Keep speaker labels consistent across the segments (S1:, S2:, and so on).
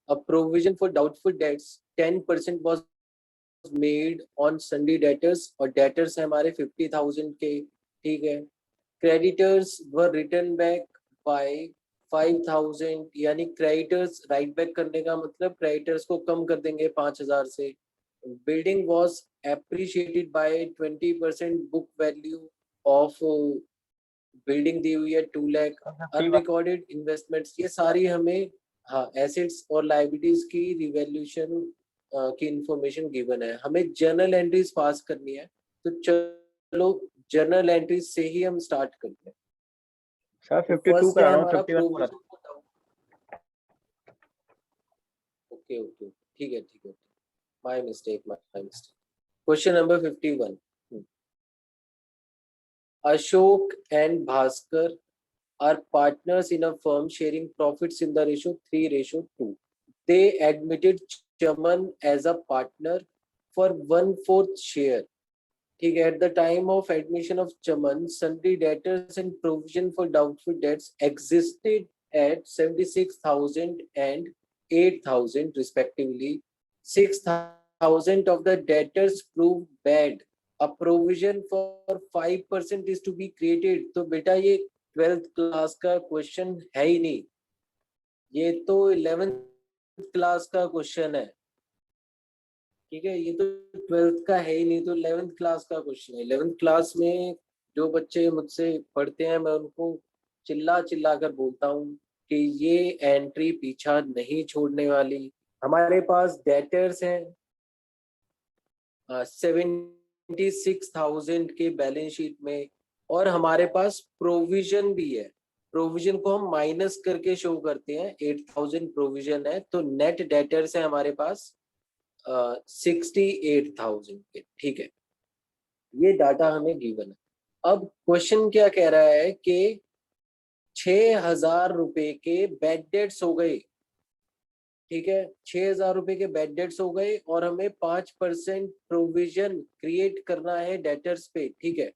S1: A provision for doubtful debts 10% was made on Sunday debtors, और debtors है हमारे 50,000 के, ठीक है. Creditors were written back by 5,000, यानी creditors write back करने का मतलब creditors को कम कर देंगे 5,000 से. Building was appreciated by 20%, book value of building दी हुई है 2 लाख. अनरिकॉर्डेड इन्वेस्टमेंट्स, ये सारी हमें हाँ एसेट्स और लाइबिलिटीज की रिवैल्यूएशन की इंफॉर्मेशन गिवन है. हमें जर्नल एंट्रीज पास करनी है, तो चलो जर्नल एंट्रीज से ही हम स्टार्ट करते हैं.
S2: सर 52 करा रहा हूं, 51 बोला.
S1: ओके ओके ठीक है, my mistake. Question number 51. Ashok and Bhaskar are partners in a firm sharing profits in the ratio 3:2. They admitted Chaman as a partner for 1/4 share. ठीक है. At the time of admission of Chaman, sundry debtors and provision for doubtful debts existed at 76,000 and 8,000 respectively. 6,000 of the debtors proved bad. A provision for 5% is to be created. तो बेटा ये 12th class का question है ही नहीं, ये तो 11th class का question है. ठीक है, ये तो 12th का है ही नहीं, तो 11th क्लास का क्वेश्चन है. 11th क्लास में जो बच्चे मुझसे पढ़ते हैं, मैं उनको चिल्ला चिल्ला कर बोलता हूँ कि ये एंट्री पीछा नहीं छोड़ने वाली. हमारे पास डेटर्स हैं 76,000 के बैलेंस शीट में, और हमारे पास प्रोविजन भी है. प्रोविजन को हम माइनस करके शो करते हैं. 8,000 प्रोविजन है, तो नेट डेटर्स है हमारे पास 68,000 के. ठीक है, ये डाटा हमें गिवन है. अब क्वेश्चन क्या कह रहा है कि 6,000 रुपए के बैड डेट्स हो गए. ठीक है, 6,000 रुपए के बैड डेट्स हो गए, और हमें 5% प्रोविजन क्रिएट करना है डेटर्स पे. ठीक है,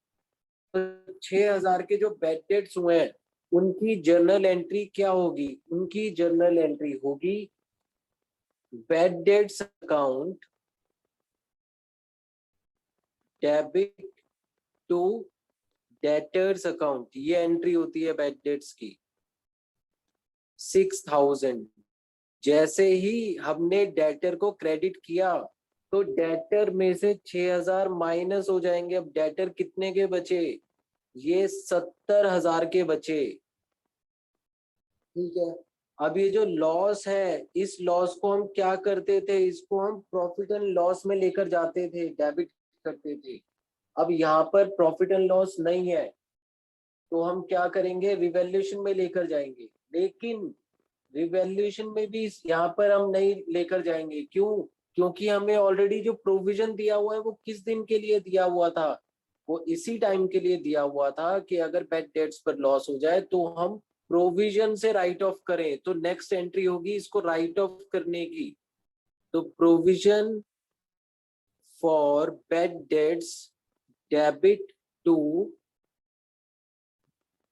S1: तो 6,000 के जो बैड डेट्स हुए हैं उनकी जर्नल एंट्री क्या होगी? उनकी जर्नल एंट्री होगी bad debts account debit to debtors account. ये एंट्री होती है बैड डेट्स की 6,000. जैसे ही हमने डेटर को क्रेडिट किया तो डेटर में से 6,000 माइनस हो जाएंगे. अब डेटर कितने के बचे? ये 70,000 के बचे. ठीक है, अब ये जो लॉस है, इस लॉस को हम क्या करते थे? इसको हम प्रॉफिट एंड लॉस में लेकर जाते थे, डेबिट करते थे. अब यहाँ पर प्रॉफिट एंड लॉस नहीं है, तो हम क्या करेंगे? रिवैल्यूएशन में लेकर जाएंगे. लेकिन रिवैल्यूएशन में भी यहाँ पर हम नहीं लेकर जाएंगे. क्यों? क्योंकि हमें ऑलरेडी जो प्रोविजन दिया हुआ है वो किस दिन के लिए दिया हुआ था? वो इसी टाइम के लिए दिया हुआ था कि अगर बैड डेट्स पर लॉस हो जाए तो हम प्रोविजन से राइट ऑफ करें. तो नेक्स्ट एंट्री होगी इसको राइट ऑफ करने की. तो provision for bad debts debit to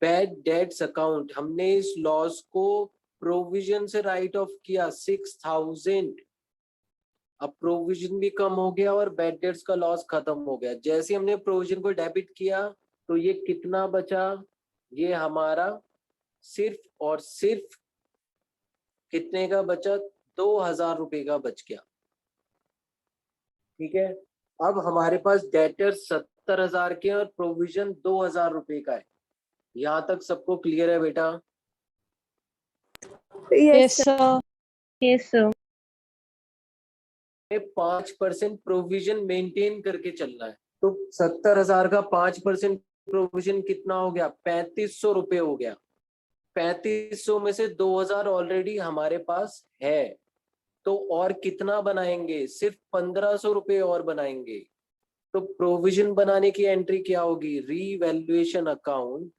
S1: bad debts account, हमने इस लॉस को प्रोविजन से राइट ऑफ किया 6,000. अब प्रोविजन भी कम हो गया और बैड डेट्स का लॉस खत्म हो गया. जैसे हमने प्रोविजन को डेबिट किया तो ये कितना बचा? ये हमारा सिर्फ और सिर्फ कितने का बचा? 2,000 रुपए का बच गया. ठीक है, अब हमारे पास डेटर 70,000 के और प्रोविजन 2,000 रुपए का है. यहाँ तक सबको क्लियर है बेटा?
S3: Yes sir.
S4: Yes sir.
S1: 5% provision maintain करके चलना है. तो 70,000 का 5% प्रोविजन कितना हो गया? 3,500 रुपए हो गया. 3,500 में से 2,000 ऑलरेडी हमारे पास है, तो और कितना बनाएंगे? सिर्फ 1,500 रुपए और बनाएंगे. तो प्रोविजन बनाने की एंट्री क्या होगी? Revaluation account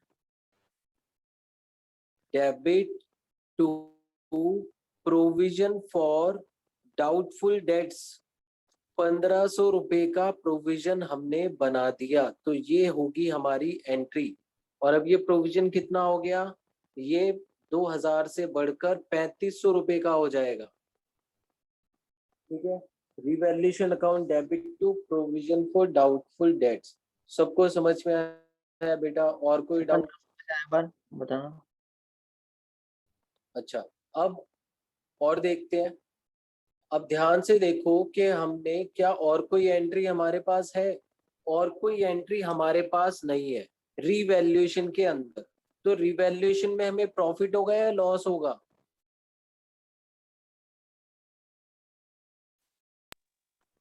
S1: debit to provision for doubtful debts. 1,500 रुपए का प्रोविजन हमने बना दिया, तो ये होगी हमारी एंट्री. और अब ये प्रोविजन कितना हो गया? ये 2,000 से बढ़कर 3,500 रुपए का हो जाएगा. ठीक है। Revaluation account debit to provision for doubtful debts. सबको समझ में आया बेटा? और कोई डाउट?
S2: एक बार बताना।
S1: अच्छा, अब और देखते हैं। अब ध्यान से देखो कि हमने क्या और कोई एंट्री हमारे पास है? और कोई एंट्री हमारे पास नहीं है रिवैल्यूएशन के अंदर। तो रिवैल्यूएशन में हमें प्रॉफिट होगा या लॉस होगा?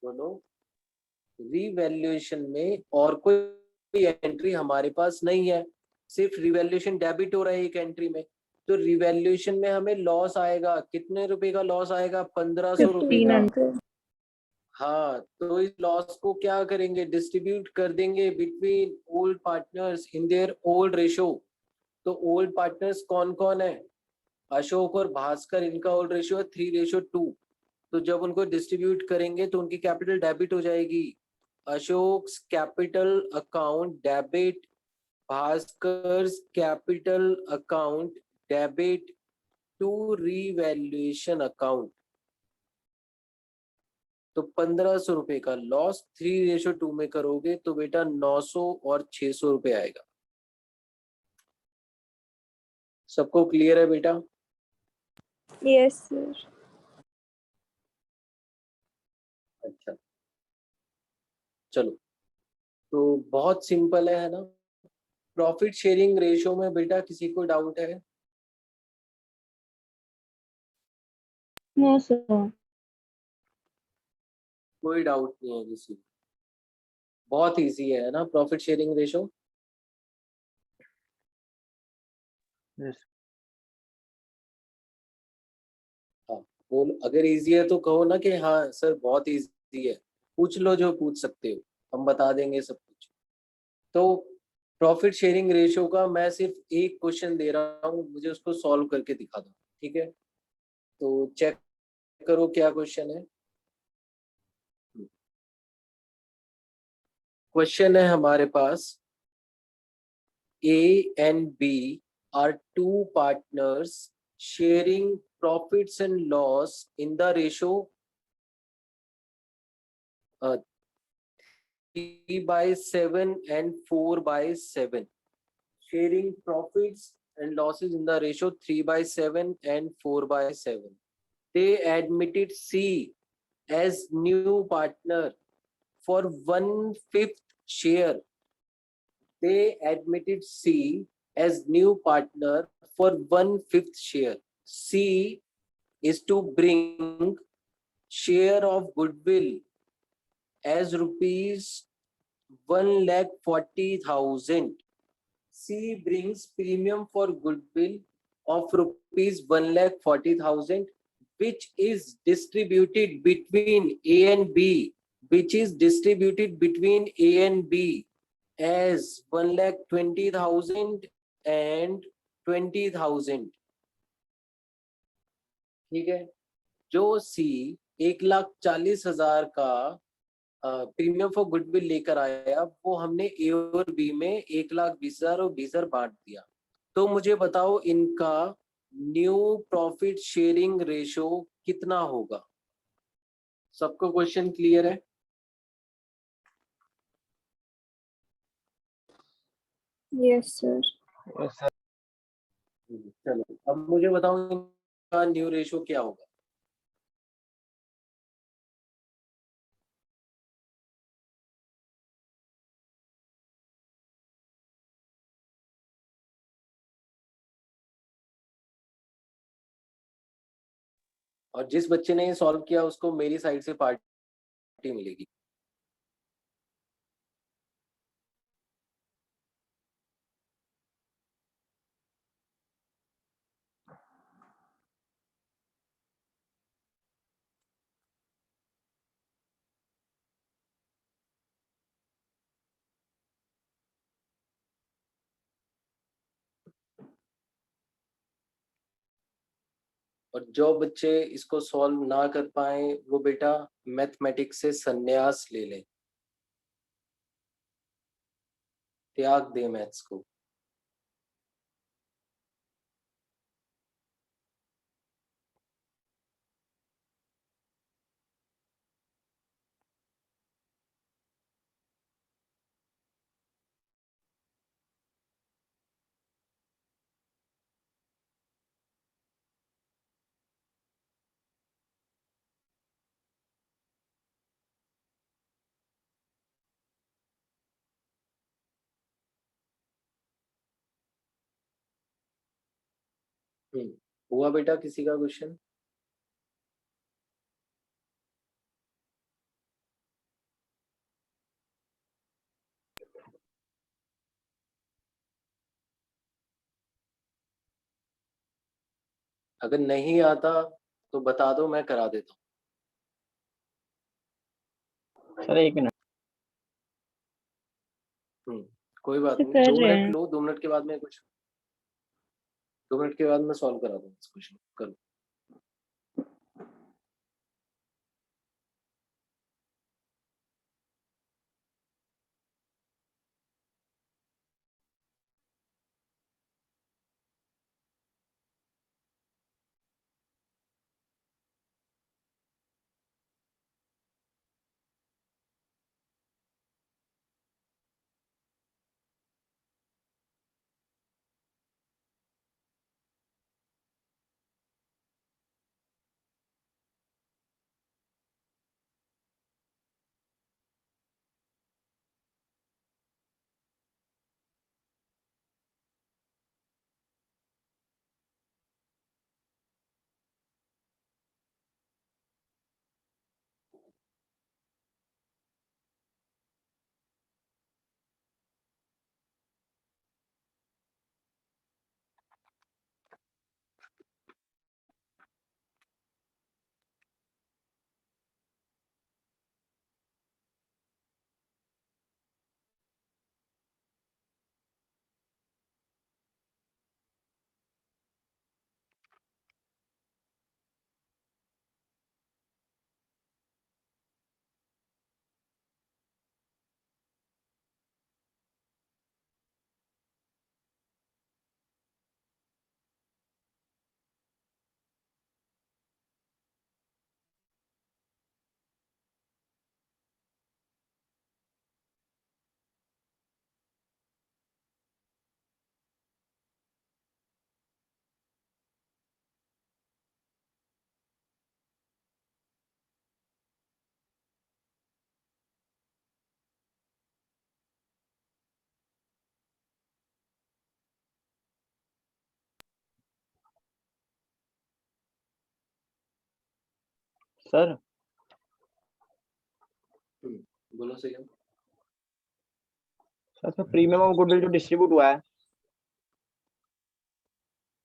S1: बोलो। रिवैल्यूएशन में और कोई एंट्री हमारे पास नहीं है, सिर्फ रिवैल्यूएशन डेबिट हो रहा है एक एंट्री में। तो रिवैल्यूएशन में हमें लॉस आएगा। कितने रुपए का लॉस आएगा? 1500 रुपए का।
S3: 1500।
S1: हाँ, तो इस लॉस को क्या करेंगे? डिस्ट्रीब्यूट कर देंगे between old partners in their old ratio. तो ओल्ड पार्टनर्स कौन कौन है? अशोक और भास्कर, इनका ओल्ड रेशियो है 3:2। तो जब उनको डिस्ट्रीब्यूट करेंगे तो उनकी कैपिटल डेबिट हो जाएगी। Ashok capital account debit, Bhaskar capital account debit to revaluation account. तो 1500 रुपए का लॉस 3:2 में करोगे तो बेटा 900 और 600 रुपए आएगा। सबको क्लियर है बेटा?
S3: Yes sir.
S1: अच्छा, चलो, तो बहुत सिंपल है ना? प्रॉफिट शेयरिंग रेशियो में बेटा किसी को डाउट है?
S3: No sir.
S1: कोई डाउट नहीं है किसी को? बहुत इजी है ना प्रॉफिट शेयरिंग रेशियो?
S2: यस।
S1: हाँ, बोल, अगर इजी है तो कहो ना कि हाँ सर बहुत इजी है। पूछ लो जो पूछ सकते हो, हम बता देंगे सब कुछ। तो प्रॉफिट शेयरिंग रेशियो का मैं सिर्फ एक क्वेश्चन दे रहा हूँ, मुझे उसको सॉल्व करके दिखा दो। ठीक है, तो चेक करो क्या क्वेश्चन है। क्वेश्चन है हमारे पास, A and B are two partners sharing profits and loss in the ratio 3/7 and 4/7. Sharing profits and losses in the ratio 3/7 and 4/7. They admitted C as new partner for 1/5 share. They admitted C as new partner for 1/5 share. C is to bring share of goodwill as rupees 1,40,000. C brings premium for goodwill of rupees 1,40,000, which is distributed between A and B, which is distributed between A and B as 1,20,000 and 20,000. ठीक है। जो सी 1,40,000 का premium for goodwill लेकर आया, वो हमने ए और B में 1,20,000 और 20,000 बांट दिया। तो मुझे बताओ इनका न्यू प्रॉफिट शेयरिंग रेशो कितना होगा? सबको क्वेश्चन क्लियर है?
S3: Yes sir.
S2: Yes sir.
S1: चलो, अब मुझे बताओ इनका न्यू रेशो क्या होगा? और जिस बच्चे ने ये सॉल्व किया उसको मेरी साइड से पार्टी मिलेगी। और जो बच्चे इसको सॉल्व ना कर पाए वो बेटा मैथमेटिक्स से संन्यास ले लें, त्याग दे मैथ्स को। हुआ बेटा किसी का क्वेश्चन? अगर नहीं आता तो बता दो, मैं करा देता
S2: सर 1 मिनट।
S1: हूँ। कोई बात
S3: तो
S1: नहीं,
S3: कर
S1: 2
S3: रहे
S1: मिनट
S3: हैं।
S1: लो, 2 मिनट के बाद मैं कुछ 2 मिनट के बाद मैं सॉल्व करा दूंगा इस क्वेश्चन कल।
S2: सर
S1: बोलो सही है।
S2: सर प्रीमियम और गुडविल जो डिस्ट्रीब्यूट हुआ है,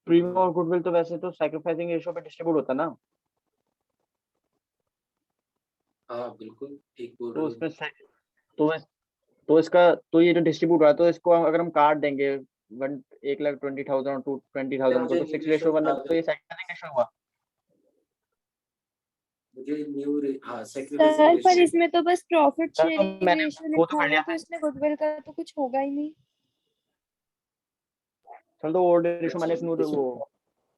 S2: प्रीमियम और गुडविल तो वैसे तो सैक्रिफाइसिंग रेशियो पे डिस्ट्रीब्यूट होता है ना।
S1: हाँ बिल्कुल ठीक बोल
S2: तो
S1: रहे हो।
S2: उसमें तो तो इसका तो ये जो डिस्ट्रीब्यूट हुआ है, तो इसको अगर हम काट देंगे 1,20,000 और 220,000 को,
S1: मुझे
S2: तो
S1: न्यू
S2: 6:1
S1: रेशो
S2: बन,
S1: निकाल
S2: तो
S1: दो,
S2: ये सैक्रिफाइसिंग रेशियो हुआ।
S1: हाँ सैक्रिफाइसिंग
S3: सर पर
S1: रेशो।
S3: इसमें तो बस प्रॉफिट
S2: सर तो
S3: शेयरिंग
S2: मैंने
S3: रेशियो
S2: वो तो
S3: लिखा
S2: कर
S3: हुआ
S2: लिया
S3: है, तो
S2: था
S3: इसमें गुडविल का तो कुछ होगा ही नहीं।
S2: सर, तो ओल्ड रेशियो
S1: अच्छा
S2: माइनस न्यू
S1: इसमें
S2: वो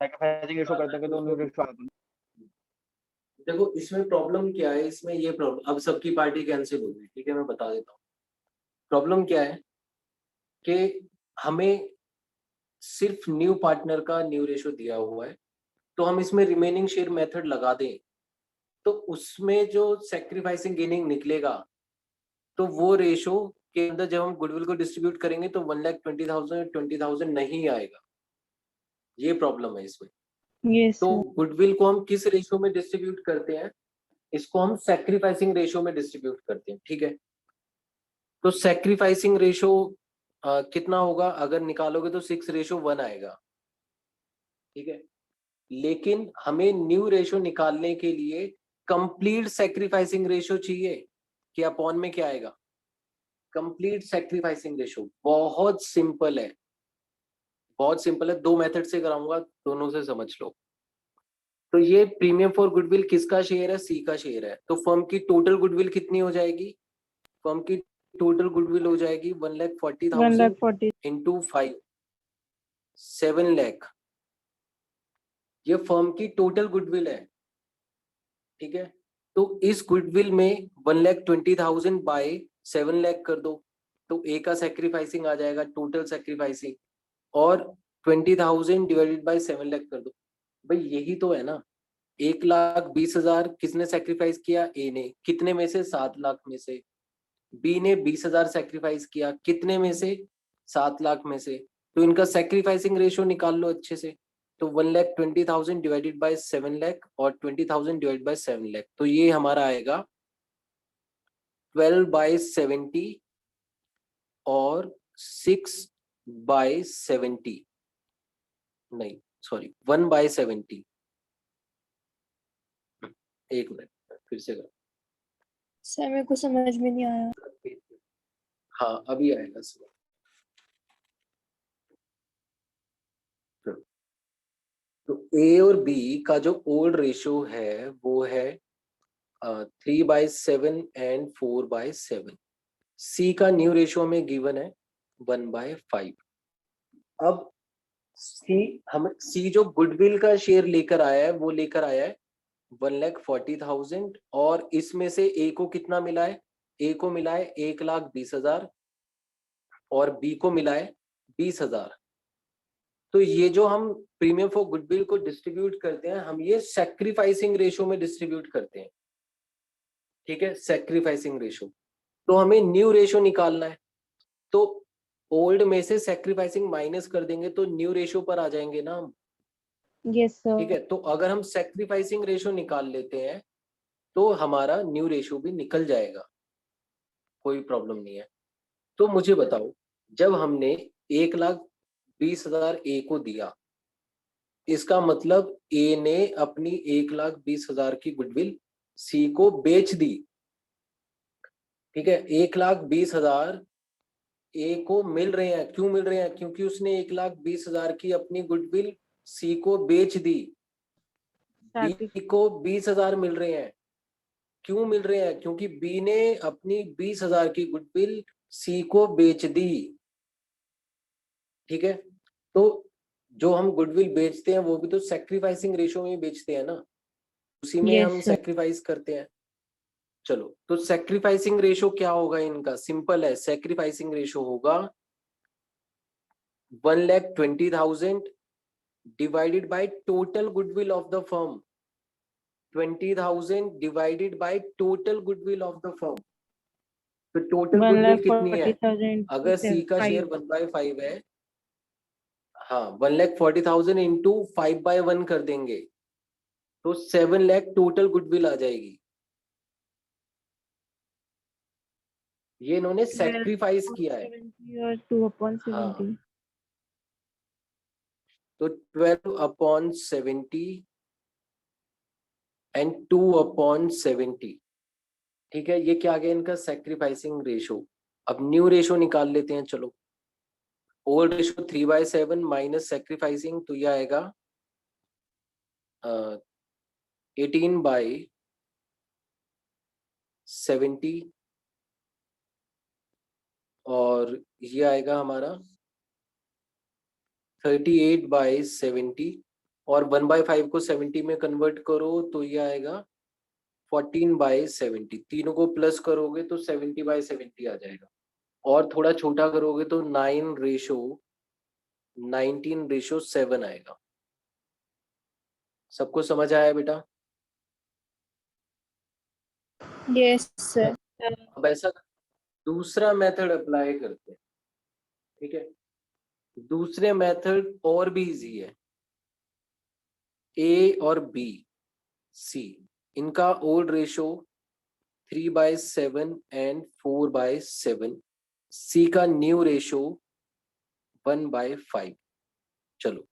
S2: सैक्रिफाइसिंग रेशियो कर देंगे तो न्यू रेशियो आ जाता है।
S1: देखो इसमें प्रॉब्लम क्या है, इसमें ये प्रॉब्लम अब सबकी पार्टी कैंसिल हो गई, ठीक है मैं बता देता हूँ। प्रॉब्लम क्या है कि हमें सिर्फ न्यू पार्टनर का न्यू रेशो दिया हुआ है, तो हम इसमें रिमेनिंग शेयर मेथड लगा दें तो उसमें जो सेक्रीफाइसिंग गेनिंग निकलेगा, तो वो रेशो के अंदर जब हम गुडविल को डिस्ट्रीब्यूट करेंगे तो 1,20,000 20,000 नहीं आएगा। ये प्रॉब्लम है इसमें।
S3: यस
S1: तो
S3: सर।
S1: गुडविल को हम किस रेशो में डिस्ट्रीब्यूट करते हैं? इसको हम सेक्रीफाइसिंग रेशो में डिस्ट्रीब्यूट करते हैं, ठीक है। तो सेक्रीफाइसिंग रेशो कितना होगा? अगर निकालोगे तो 6:1 आएगा, ठीक है। लेकिन हमें न्यू रेशो निकालने के लिए कंप्लीट सेक्रीफाइसिंग रेशो चाहिए कि अपॉन में क्या आएगा? Complete sacrificing ratio. बहुत सिंपल है, बहुत सिंपल है, 2 मेथड से कराऊंगा, दोनों से समझ लो। तो ये प्रीमियम फॉर गुडविल किसका शेयर है? सी का शेयर है। तो फर्म की टोटल गुडविल कितनी हो जाएगी? फर्म की टोटल गुडविल हो जाएगी 1,40,000
S3: 1,40,000।
S1: इंटू 5, 7 लाख। ये फर्म की टोटल गुडविल है, ठीक है। तो इस गुडविल में 1,20,000 बाय 7 लाख कर दो, तो ए का सेक्रीफाइसिंग आ जाएगा, टोटल सेक्रीफाइसिंग, और 20,000 डिवाइडेड बाय 7 लाख कर दो। भाई यही तो है ना। 1,20,000 किसने सेक्रीफाइस किया? ए ने। कितने में से? 7 लाख में से। बी ने 20,000 सेक्रीफाइस किया, कितने में से? 7 लाख में से। तो इनका सेक्रीफाइसिंग रेशियो निकाल लो अच्छे से। तो 1,20,000 डिवाइडेड बाय 7 लाख और 20,000 डिवाइडेड बाय 7 लाख, तो ये हमारा आएगा 12/70 और 6/70, नहीं सॉरी 1/70। एक मिनट फिर से कर।
S3: सर मेरे को समझ में नहीं आया।
S1: हाँ अभी आएगा सर। तो ए और बी का जो ओल्ड रेशियो है वो है 3/7 एंड 4/7। सी का न्यू रेशियो में गिवन है 1/5। अब सी जो गुडविल का शेयर लेकर आया है वो लेकर आया है 1,40,000 और इसमें से ए को कितना मिला है? ए को मिला है 1,20,000 और बी को मिला है 20,000। तो ये जो हम प्रीमियम फॉर गुडविल को डिस्ट्रीब्यूट करते हैं, हम ये सैक्रिफाइसिंग रेशियो में डिस्ट्रीब्यूट करते हैं। ठीक है, सैक्रिफाइसिंग रेशियो। तो हमें न्यू रेशियो निकालना है, तो ओल्ड में से सैक्रिफाइसिंग माइनस कर देंगे तो न्यू रेशियो पर आ जाएंगे ना हम।
S3: यस
S1: ठीक
S3: सर।
S1: है, तो अगर हम सैक्रिफाइसिंग रेशियो निकाल लेते हैं तो हमारा न्यू रेशियो भी निकल जाएगा, कोई प्रॉब्लम नहीं है। तो मुझे बताओ, जब हमने 1,20,000 ए को दिया, इसका मतलब ए ने अपनी 1,20,000 की गुडविल सी को बेच दी। ठीक है, 1,20,000 ए को मिल रहे हैं, क्यों मिल रहे हैं? क्योंकि उसने 1,20,000 की अपनी गुडविल सी को बेच दी। बी को 20,000 मिल रहे हैं, क्यों मिल रहे हैं? क्योंकि बी ने अपनी 20,000 की गुडविल सी को बेच दी। ठीक है, तो जो हम गुडविल बेचते हैं वो भी तो सैक्रिफाइसिंग रेशियो में बेचते हैं ना, उसी में
S3: Yes,
S1: हम
S3: sir.
S1: सैक्रिफाइस करते हैं। चलो, तो सैक्रिफाइसिंग रेशियो क्या होगा इनका? सिंपल है, सैक्रिफाइसिंग रेशियो होगा 1,20,000 divided by total goodwill of the firm। 20,000 divided by total goodwill of the firm। तो टोटल गुडविल कितनी है?
S3: 1,40,000
S1: अगर सी का शेयर 1/5 है, हाँ 1,40,000 इंटू 5/1 कर देंगे तो 7 लाख टोटल गुडविल आ जाएगी। ये इन्होंने सैक्रिफाइस किया है।
S3: 70 और 2/70।
S1: हाँ, तो 12/70 एंड 2/70। ठीक है, ये क्या आ गया इनका सैक्रिफाइसिंग रेशियो। अब न्यू रेशियो निकाल लेते हैं। चलो, ओल्ड रेशियो 3/7 माइनस सैक्रिफाइसिंग, तो ये आएगा 18/70 और ये आएगा हमारा 38/70 और 1/5 को 70 में कन्वर्ट करो तो ये आएगा 14/70। तीनों को प्लस करोगे तो 70/70 आ जाएगा और थोड़ा छोटा करोगे तो 19/7 आएगा। सबको समझ आया बेटा?
S3: Yes sir.
S1: अब ऐसा दूसरा मेथड अप्लाई करते हैं। ठीक है, दूसरे मेथड और भी इजी है। ए और बी सी, इनका ओल्ड रेशियो 3/7 एंड 4/7। सी का न्यू रेशियो 1/5। चलो,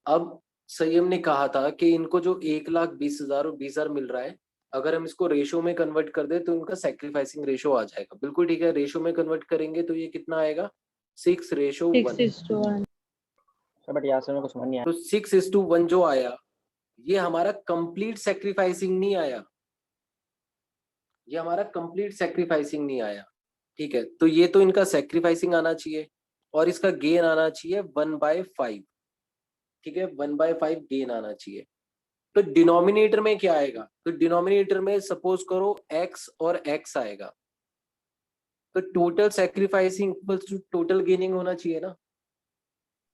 S1: अब संयम ने कहा था कि इनको जो 1,20,000 और 20,000 मिल रहा है, अगर हम इसको रेशियो में कन्वर्ट कर दे तो इनका सैक्रिफाइसिंग रेशियो आ जाएगा। बिल्कुल ठीक है, रेशियो में कन्वर्ट करेंगे तो ये कितना आएगा? 6:1।
S3: 6:1।
S2: सर बट यहाँ से मेरे को समझ नहीं आया।
S1: तो 6:1 जो आया, ये हमारा कंप्लीट सैक्रिफाइसिंग नहीं आया, ये हमारा कंप्लीट सैक्रिफाइसिंग नहीं आया। ठीक है, तो ये तो इनका सैक्रिफाइसिंग आना चाहिए और इसका गेन आना चाहिए 1/5। ठीक है, 1/5 गेन आना चाहिए। तो डिनोमिनेटर में क्या आएगा? तो डिनोमिनेटर में सपोज करो x और x आएगा, तो total sacrificing equals to total gaining होना चाहिए ना।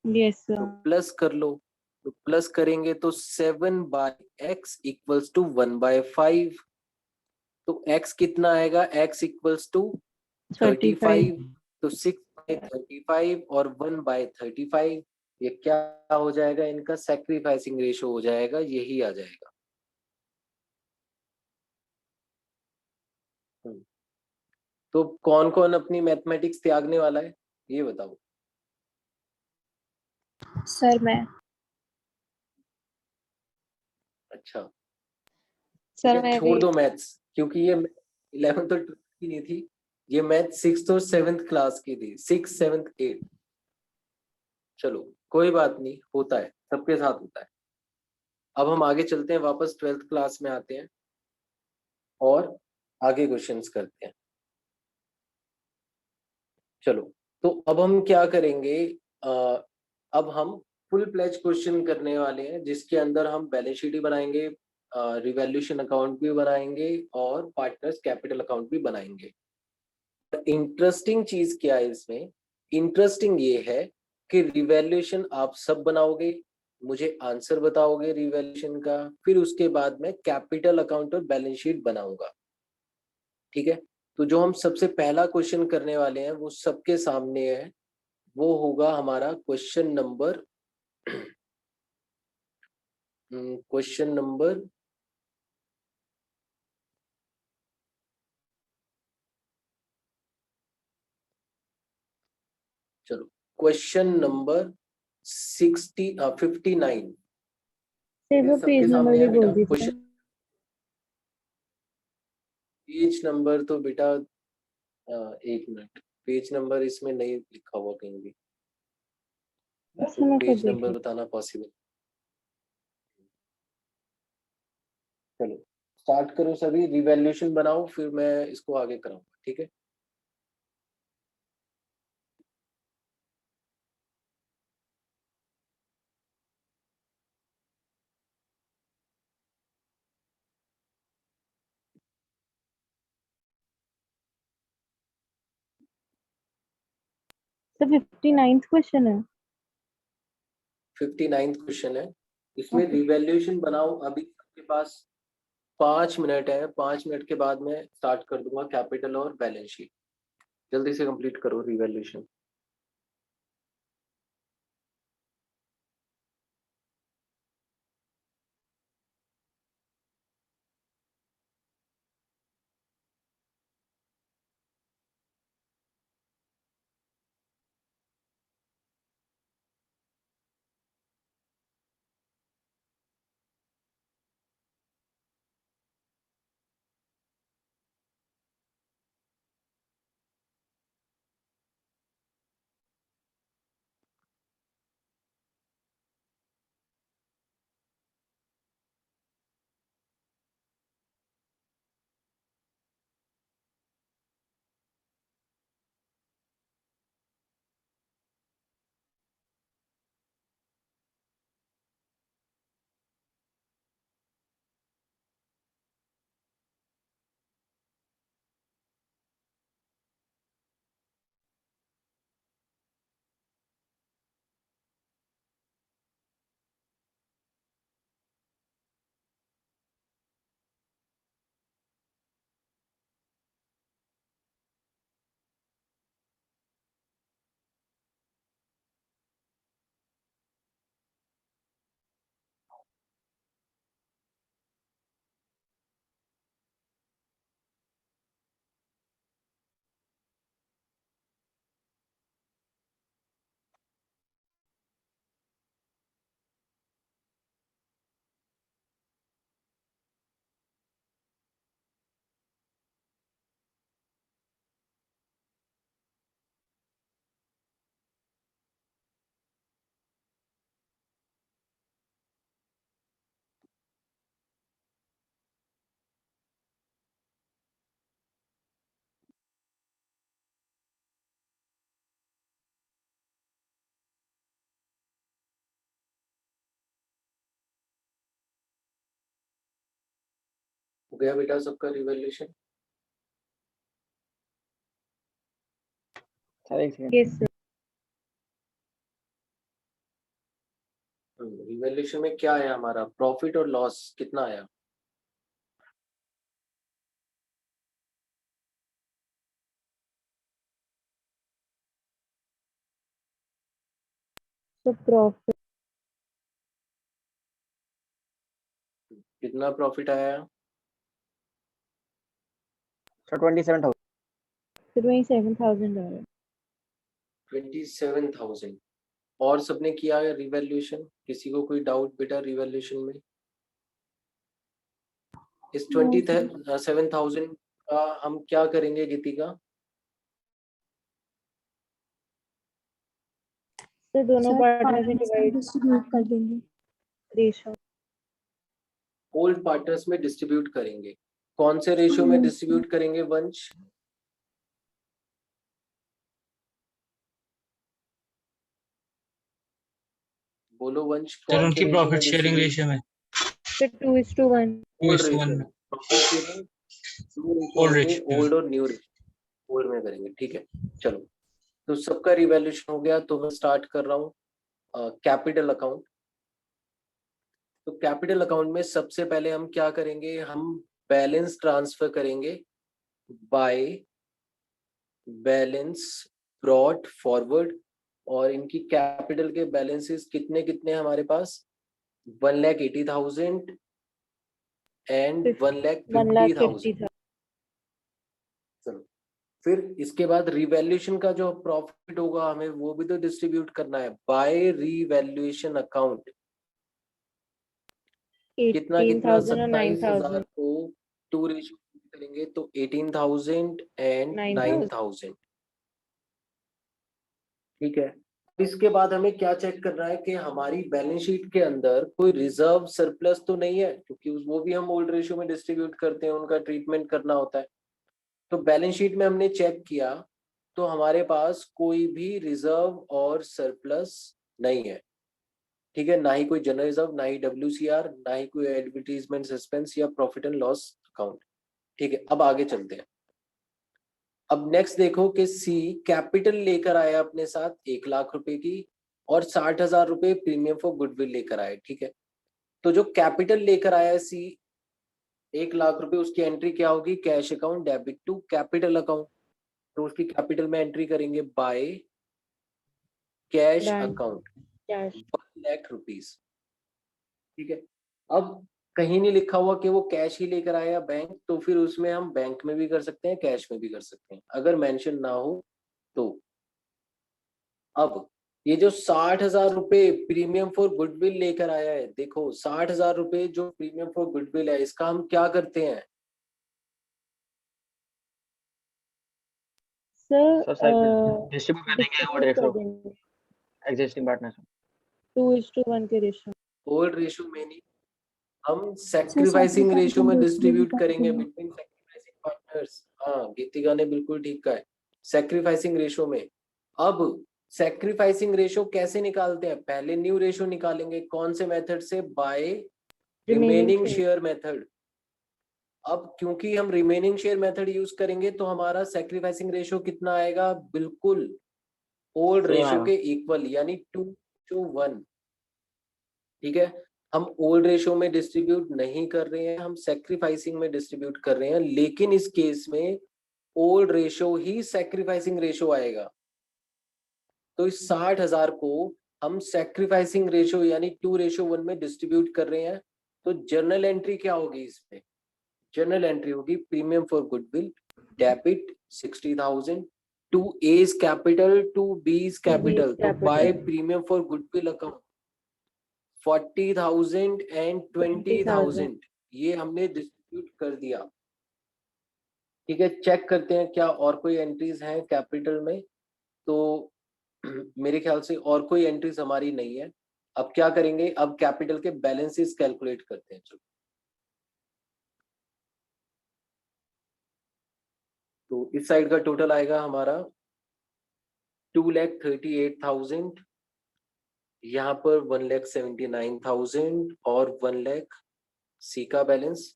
S3: यस
S1: तो
S3: सर।
S1: प्लस कर लो, तो प्लस करेंगे तो 7/x इक्वल्स टू 1/5। तो x कितना आएगा? x equals to
S3: 35।
S1: 35। तो 6/35 और 1/35। ये क्या हो जाएगा, इनका सैक्रिफाइसिंग रेशो हो जाएगा, यही आ जाएगा। हम्म, तो कौन कौन अपनी मैथमेटिक्स त्यागने वाला है, ये बताओ।
S3: सर मैं।
S1: अच्छा, ठीक
S3: सर
S1: है,
S3: मैं
S1: छोड़
S3: भी।
S1: दो मैथ्स, क्योंकि ये 11th और 12th की नहीं थी, ये मैथ 6th और 7th क्लास की थी, 6, 7th, 8। चलो कोई बात नहीं, होता है, सबके साथ होता है। अब हम आगे चलते हैं, वापस 12th क्लास में आते हैं और आगे क्वेश्चंस करते हैं। चलो, तो अब हम क्या करेंगे, अ, अब हम फुल प्लेज क्वेश्चन करने वाले हैं, जिसके अंदर हम बैलेंस शीट भी बनाएंगे, रिवैल्यूएशन अकाउंट भी बनाएंगे और पार्टनर्स कैपिटल अकाउंट भी बनाएंगे। इंटरेस्टिंग चीज क्या है इसमें, इंटरेस्टिंग ये है कि रिवैल्यूएशन आप सब बनाओगे, मुझे आंसर बताओगे रिवैल्यूएशन का, फिर उसके बाद मैं कैपिटल अकाउंट और बैलेंस शीट बनाऊंगा। ठीक है, तो जो हम सबसे पहला क्वेश्चन करने वाले हैं वो सबके सामने है, वो होगा हमारा क्वेश्चन नंबर चलो, क्वेश्चन नंबर 59।
S3: सर
S1: ठीक है,
S3: वो
S1: सबके
S3: पेज नंबर
S1: सामने
S3: भी
S1: है बेटा
S3: बोल दीजिए।
S1: क्वेश्चन। पेज नंबर तो बेटा, एक मिनट, पेज नंबर इसमें नहीं लिखा हुआ कहीं भी,
S3: अच्छा
S1: तो
S3: मैं खुद
S1: पेज
S3: देख
S1: नंबर
S3: लूँ।
S1: बताना पॉसिबल। चलो स्टार्ट करो सभी, रिवैल्यूएशन बनाओ, फिर मैं इसको आगे कराऊंगा, ठीक है।
S3: सर 59th क्वेश्चन है।
S1: 59 क्वेश्चन है, इसमें
S3: ओके।
S1: रिवैल्यूएशन बनाओ। अभी आपके पास 5 मिनट है, 5 मिनट के बाद मैं स्टार्ट कर दूंगा कैपिटल और बैलेंस शीट। जल्दी से कंप्लीट करो रिवैल्यूएशन। हो गया बेटा सबका रिवैल्यूएशन।
S2: सर एक सेकंड।
S3: Yes sir.
S1: रिवैल्यूएशन में क्या आया, हमारा प्रॉफिट और लॉस कितना आया।
S3: So profit
S1: कितना प्रॉफिट आया?
S2: सर 27,000।
S3: $27,000.
S1: 27,000। और सबने किया है रिवैल्यूएशन? किसी को कोई डाउट बेटा रिवैल्यूएशन में? इस
S3: No, sir.
S1: 27,000 का हम क्या करेंगे गीतिका?
S3: तो दोनों
S4: सर
S3: पार्टनर्स में
S4: पार्टनर्स में
S3: डिवाइड
S4: डिस्ट्रीब्यूट कर देंगे।
S3: रेशो
S1: ओल्ड पार्टनर्स में डिस्ट्रीब्यूट करेंगे। कौन से रेशियो में डिस्ट्रीब्यूट करेंगे वंश? बोलो वंश,
S5: सर
S1: कौन से
S5: उनकी
S1: रेशियो में
S5: प्रॉफिट शेयरिंग
S1: डिस्ट्रीब्यूट?
S5: रेशियो में
S3: तो 2:1
S1: ओल्ड
S5: 2:1
S1: रेशियो
S5: में
S1: में प्रॉफिट शेयरिंग 2 रेशियो
S5: ओल्ड
S1: होंगे,
S5: रेशियो में
S1: ओल्ड और न्यू रेशियो। ओल्ड में करेंगे, ठीक है। चलो, तो सबका रिवैल्यूएशन हो गया, तो मैं स्टार्ट कर रहा हूँ कैपिटल अकाउंट। तो कैपिटल अकाउंट में सबसे पहले हम क्या करेंगे? हम बैलेंस ट्रांसफर करेंगे बाय बैलेंस ब्रॉट फॉरवर्ड। और इनकी कैपिटल के बैलेंसेस कितने कितने हमारे पास? 1,80,000 एंड 1,50,000।
S3: 1,50,000.
S1: चलो, फिर इसके बाद रिवैल्यूएशन का जो प्रॉफिट होगा हमें वो भी तो डिस्ट्रीब्यूट करना है बाय रिवैल्यूएशन अकाउंट। कितना कितना?
S3: 18,000 और
S1: 27,000
S3: 9,000.
S1: को 2 रेशियो करेंगे तो 18,000 एंड
S3: 9,000.
S1: 9,000। ठीक है। इसके बाद हमें क्या चेक करना है कि हमारी बैलेंस शीट के अंदर कोई रिजर्व सरप्लस तो नहीं है, क्योंकि वो भी हम ओल्ड रेशियो में डिस्ट्रीब्यूट करते हैं, उनका ट्रीटमेंट करना होता है। तो बैलेंस शीट में हमने चेक किया तो हमारे पास कोई भी रिजर्व और सरप्लस नहीं है। ठीक है, ना ही कोई जनरल रिजर्व, ना ही WCR, ना ही कोई एडवर्टीजमेंट सस्पेंस या प्रॉफिट एंड लॉस अकाउंट। ठीक है, अब आगे चलते हैं। अब नेक्स्ट देखो कि सी कैपिटल लेकर आया अपने साथ 1,00,000 रुपए की और 60,000 रुपए प्रीमियम फॉर गुडविल लेकर आए। ठीक है, तो जो कैपिटल लेकर आया सी 1,00,000 रुपए, उसकी एंट्री क्या होगी? Cash account debit to capital account. तो उसकी कैपिटल में एंट्री करेंगे by cash
S3: Bank
S1: account
S3: cash.
S1: 1,00,000 rupees. ठीक है, अब कहीं नहीं लिखा हुआ कि वो कैश ही लेकर आया बैंक, तो फिर उसमें हम बैंक में भी कर सकते हैं, कैश में भी कर सकते हैं, अगर मेंशन ना हो तो। अब ये जो 60,000 रुपए प्रीमियम फॉर गुडविल लेकर आया है, देखो 60,000 रुपए जो प्रीमियम फॉर गुडविल है, इसका हम क्या करते हैं?
S3: सर
S2: सर डिस्ट्रीब्यूट कर देंगे ओल्ड
S3: डिस्ट्रीब्यूट कर
S2: रेशियो
S3: देंगे
S2: एग्जिस्टिंग पार्टनर्स।
S3: 2:1 के रेशो.
S1: ओल्ड रेशियो में नहीं, हम
S4: सर
S1: सैक्रिफाइसिंग रेशियो में डिस्ट्रीब्यूट
S4: कर
S1: करेंगे
S4: देंगे।
S1: Between sacrificing partners. हाँ, गीतिका ने बिल्कुल ठीक कहा है, सैक्रिफाइसिंग रेशियो में। अब सैक्रिफाइसिंग रेशियो कैसे निकालते हैं? पहले न्यू रेशियो निकालेंगे, कौन से मेथड से? By remaining
S3: share.
S1: Share method. अब क्योंकि हम रिमेनिंग शेयर मेथड यूज करेंगे तो हमारा सैक्रिफाइसिंग रेशियो कितना आएगा? बिल्कुल ओल्ड
S2: सेम
S1: रेशियो
S2: आएगा।
S1: के इक्वल, यानी 2:1। ठीक है, हम ओल्ड रेशियो में डिस्ट्रीब्यूट नहीं कर रहे हैं, हम सैक्रिफाइसिंग में डिस्ट्रीब्यूट कर रहे हैं, लेकिन इस केस में ओल्ड रेशियो ही सैक्रिफाइसिंग रेशियो आएगा। तो इस 60,000 को हम सैक्रिफाइसिंग रेशियो यानी 2:1 में डिस्ट्रीब्यूट कर रहे हैं। तो जर्नल एंट्री क्या होगी इसमें? जर्नल एंट्री होगी premium for goodwill debit 60,000 to A's capital to B's capital. तो by premium for goodwill account 40,000 and 20,000 ये हमने डिस्ट्रीब्यूट कर दिया। ठीक है, चेक करते हैं क्या और कोई एंट्रीज हैं कैपिटल में। तो मेरे ख्याल से और कोई एंट्रीज हमारी नहीं है। अब क्या करेंगे? अब कैपिटल के बैलेंसेस कैलकुलेट करते हैं। चलो, तो इस साइड का टोटल आएगा हमारा 2,38,000, यहाँ पर 1,79,000 और 1,00,000 सी का बैलेंस।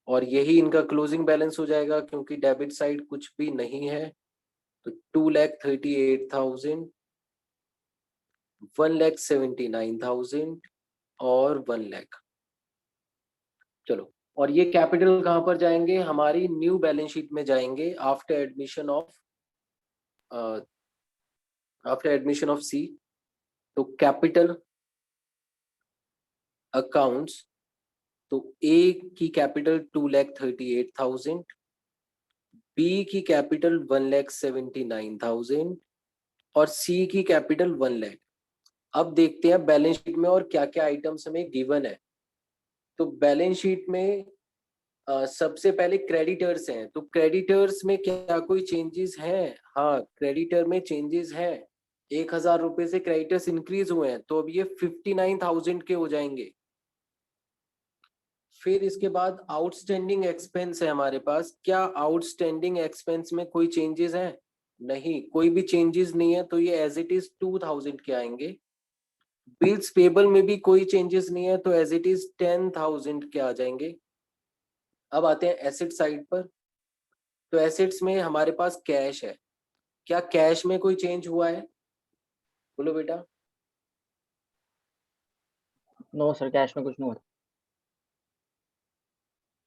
S1: और यही इनका क्लोजिंग बैलेंस हो जाएगा, क्योंकि डेबिट साइड कुछ भी नहीं है। तो 2,38,000, 1,79,000 और 1,00,000। चलो, और ये कैपिटल कहां पर जाएंगे? हमारी न्यू बैलेंस शीट में जाएंगे after admission of after admission of C, तो कैपिटल अकाउंट्स, तो ए की कैपिटल 2,38,000, बी की कैपिटल 1,79,000 और सी की कैपिटल 1 लाख। अब देखते हैं बैलेंस शीट में और क्या क्या आइटम्स हमें गिवन है। तो बैलेंस शीट में सबसे पहले क्रेडिटर्स हैं, तो क्रेडिटर्स में क्या कोई चेंजेस हैं? हाँ, क्रेडिटर में चेंजेस हैं। 1,000 रुपए से क्रेडिटर्स इंक्रीज हुए हैं, तो अब ये 59,000 के हो जाएंगे। फिर इसके बाद आउटस्टैंडिंग एक्सपेंस है हमारे पास। क्या आउटस्टैंडिंग एक्सपेंस में कोई चेंजेस हैं? नहीं, कोई भी चेंजेस नहीं है, तो ये एज इट इज 2,000 के आएंगे। बिल्स पेबल में भी कोई चेंजेस नहीं है, तो एज इट इज 10,000 के आ जाएंगे। अब आते हैं एसेट साइड पर। तो एसेट्स में हमारे पास कैश है। क्या कैश में कोई चेंज हुआ है? बोलो बेटा।
S2: नो सर, कैश में कुछ नहीं हुआ।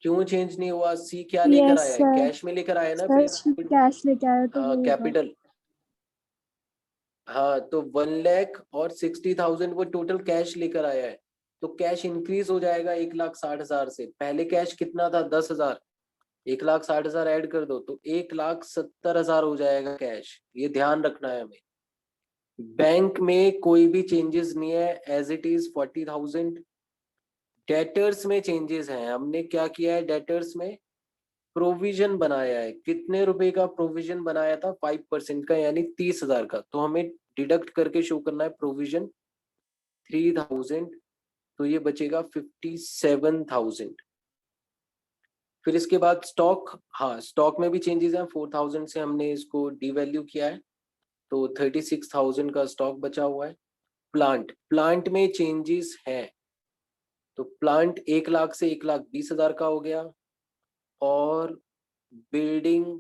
S1: क्यों चेंज नहीं हुआ? सी क्या लेकर
S3: यस
S1: आया है?
S3: सर,
S1: कैश में लेकर आया ना
S3: सर
S1: फिर।
S3: कैश लेके आया तो
S1: हाँ,
S3: वो होगा।
S1: कैपिटल। हाँ, तो 1,60,000 वो टोटल कैश लेकर आया है, तो कैश इंक्रीज हो जाएगा 1,60,000 से। पहले कैश कितना था? 10,000। 1,60,000 ऐड कर दो तो 1,70,000 हो जाएगा कैश। ये ध्यान रखना है हमें। बैंक में कोई भी चेंजेस नहीं है, एज इट इज 40,000। डेटर्स में चेंजेस हैं। हमने क्या किया है? डेटर्स में प्रोविजन बनाया है। कितने रुपए का प्रोविजन बनाया था? 5% का, यानी 30,000 का। तो हमें डिडक्ट करके शो करना है प्रोविजन 3,000, तो ये बचेगा 57,000। फिर इसके बाद स्टॉक। हाँ, स्टॉक में भी चेंजेस हैं। 4,000 से हमने इसको डीवैल्यू किया है, तो 36,000 का स्टॉक बचा हुआ है। प्लांट में चेंजेस हैं, तो प्लांट 1,00,000 से 1,20,000 का हो गया। और बिल्डिंग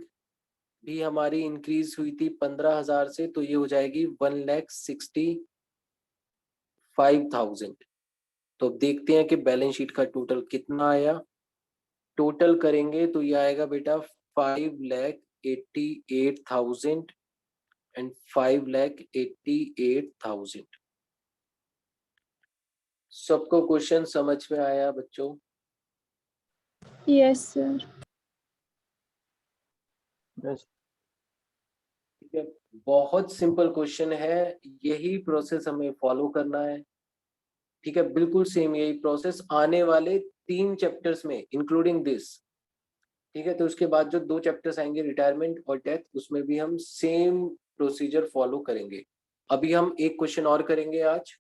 S1: भी हमारी इंक्रीज हुई थी 15,000 से, तो ये हो जाएगी 1,65,000। तो अब देखते हैं कि बैलेंस शीट का टोटल कितना आया। टोटल करेंगे तो ये आएगा बेटा 5,88,000 एंड 5,88,000। सबको क्वेश्चन समझ में आया बच्चों?
S3: Yes sir.
S2: यस।
S1: ठीक है, बहुत सिंपल क्वेश्चन है। यही प्रोसेस हमें फॉलो करना है। ठीक है, बिल्कुल सेम यही प्रोसेस आने वाले 3 चैप्टर्स में, इंक्लूडिंग दिस। ठीक है, तो उसके बाद जो 2 चैप्टर्स आएंगे, रिटायरमेंट और डेथ, उसमें भी हम सेम प्रोसीजर फॉलो करेंगे। अभी हम एक क्वेश्चन और करेंगे आज।